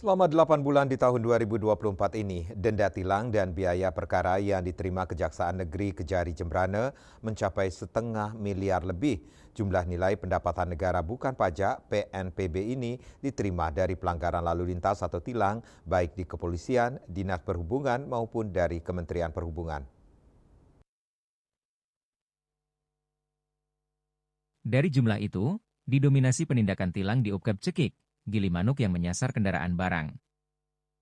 Selama 8 bulan di tahun 2024 ini, denda tilang dan biaya perkara yang diterima Kejaksaan Negeri Kejari Jembrana mencapai 500 000 000 lebih. Jumlah nilai pendapatan negara bukan pajak (PNPB) ini diterima dari pelanggaran lalu lintas atau tilang, baik di kepolisian, dinas perhubungan maupun dari Kementerian Perhubungan. Dari jumlah itu, didominasi penindakan tilang di UPKEP Cekik, Gilimanuk yang menyasar kendaraan barang.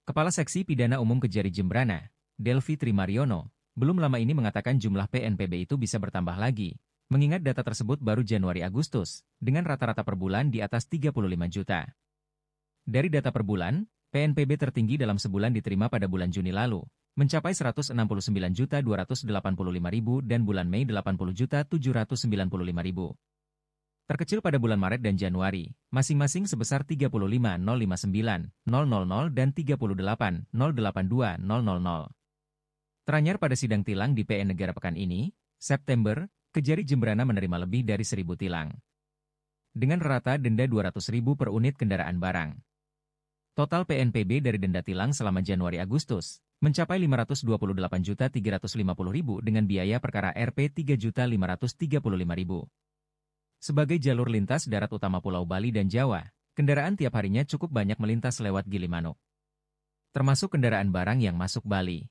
Kepala Seksi Pidana Umum Kejari Jembrana, Delvi Trimariono, belum lama ini mengatakan jumlah PNPB itu bisa bertambah lagi, mengingat data tersebut baru Januari-Agustus, dengan rata-rata per bulan di atas 35 juta. Dari data per bulan, PNPB tertinggi dalam sebulan diterima pada bulan Juni lalu, mencapai 169.285.000 dan bulan Mei 80.795.000. Terkecil pada bulan Maret dan Januari, masing-masing sebesar 35.059.000 dan 38.082.000. Teranyar pada sidang tilang di PN Negara pekan ini, September, Kejari Jembrana menerima lebih dari 1.000 tilang. Dengan rata denda 200.000 per unit kendaraan barang. Total PNPB dari denda tilang selama Januari-Agustus mencapai 528.350.000 dengan biaya perkara Rp 3.535.000. Sebagai jalur lintas darat utama Pulau Bali dan Jawa, kendaraan tiap harinya cukup banyak melintas lewat Gilimanuk. Termasuk kendaraan barang yang masuk Bali.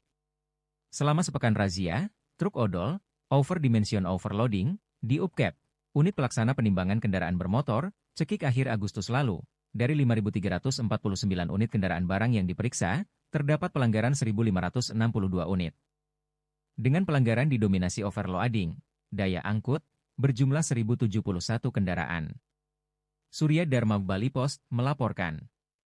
Selama sepekan razia, truk odol, overdimension overloading, di UPKEP, unit pelaksana penimbangan kendaraan bermotor, Cekik akhir Agustus lalu, dari 5.349 unit kendaraan barang yang diperiksa, terdapat pelanggaran 1.562 unit. Dengan pelanggaran didominasi overloading, daya angkut, berjumlah 1.071 kendaraan. Surya Dharma Bali Post melaporkan.